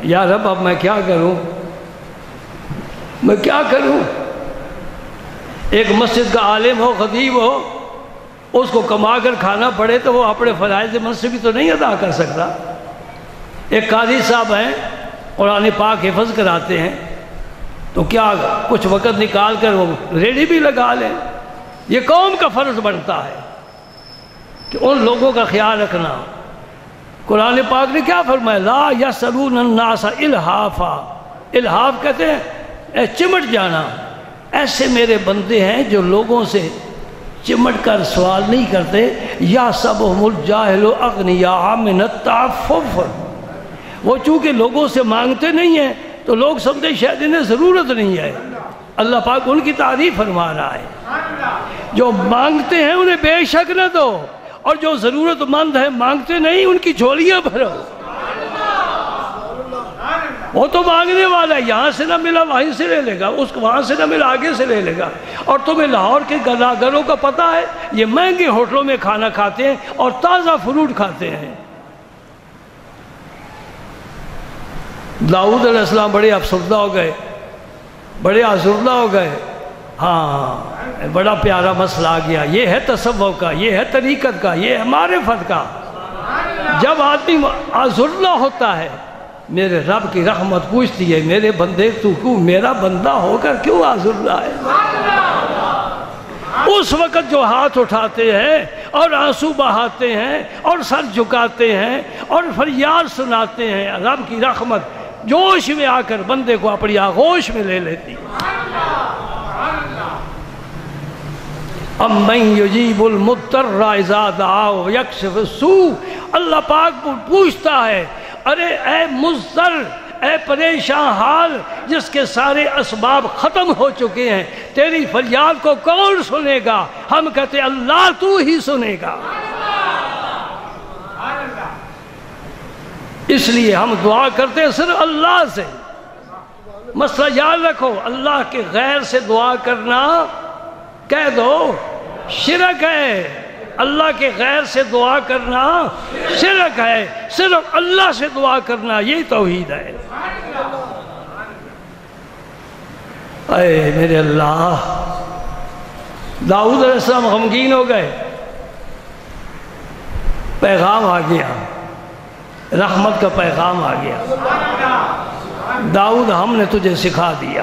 یا رب اب میں کیا کروں، میں کیا کروں؟ ایک مسجد کا عالم ہو، خطیب ہو، اس کو کما کر کھانا پڑے تو وہ اپنے فرائض منصبی تو نہیں ادا کر سکتا۔ ایک قاضی صاحب ہیں، قرآن پاک حفظ کراتے ہیں، تو کیا کچھ وقت نکال کر وہ ریڈی بھی لگا لیں؟ یہ قوم کا فرض بنتا ہے کہ ان لوگوں کا خیال رکھنا۔ قرآن پاک نے کیا فرمایا؟ لا یسألون الناس الحافا، الحاف کہتے ہیں چمٹ جانا۔ ایسے میرے بندے ہیں جو لوگوں سے چمٹ کر سوال نہیں کرتے۔ یحسبهم الجاہل اغنیاء من التعفف، وہ چونکہ لوگوں سے مانگتے نہیں ہیں تو لوگ سمجھتے شاید انہیں ضرورت نہیں ہے۔ اللہ پاک ان کی تعریف فرما رہا ہے، جو مانگتے ہیں انہیں بے شک نہ دو، اور جو ضرورت مند ہے مانگتے نہیں ان کی جھولیاں بھرو۔ وہ تو مانگنے والا ہے، یہاں سے نہ ملا وہیں سے لے لے گا، اس کو وہاں سے نہ ملا آگے سے لے لے گا۔ اور تمہیں لاہور کے گھروں کا پتہ ہے، یہ مہنگے ہوٹلوں میں کھانا کھاتے ہیں اور تازہ فروٹ کھاتے ہیں۔ داؤد علیہ السلام بڑے افسردہ ہو گئے، بڑے آزردہ ہو گئے۔ ہاں، بڑا پیارا مسئلہ آ گیا۔ یہ ہے تصوف کا، یہ ہے طریقت کا، یہ ہے معرفت کا۔ جب آدمی آزردہ ہوتا ہے، میرے رب کی رحمت پوچھتی ہے، میرے بندے تو کیوں میرا بندہ ہو کر کیوں آزردہ ہے؟ اس وقت جو ہاتھ اٹھاتے ہیں اور آنسو بہاتے ہیں اور سر جھکاتے ہیں اور فریاد سناتے ہیں، رب کی رحمت جوش میں آ کر بندے کو اپنی آغوش میں لے لیتی۔ امن یجیب المضطر اذا دعاہ ویکشف السوء، اللہ پاک پوچھتا ہے، ارے اے مضطر، اے پریشان حال جس کے سارے اسباب ختم ہو چکے ہیں، تیری فریاد کو کون سنے گا؟ ہم کہتے ہیں اللہ تو ہی سنے گا۔ اس لیے ہم دعا کرتے ہیں صرف اللہ سے۔ مسئلہ یاد رکھو، اللہ کے غیر سے دعا کرنا کہہ دو شرک ہے۔ اللہ کے غیر سے دعا کرنا شرک ہے، صرف اللہ سے دعا کرنا یہی توحید ہے۔ اے میرے اللہ، داؤد علیہ السلام غمگین ہو گئے، پیغام آ گیا، رحمت کا پیغام آ گیا۔ داؤد ہم نے تجھے سکھا دیا۔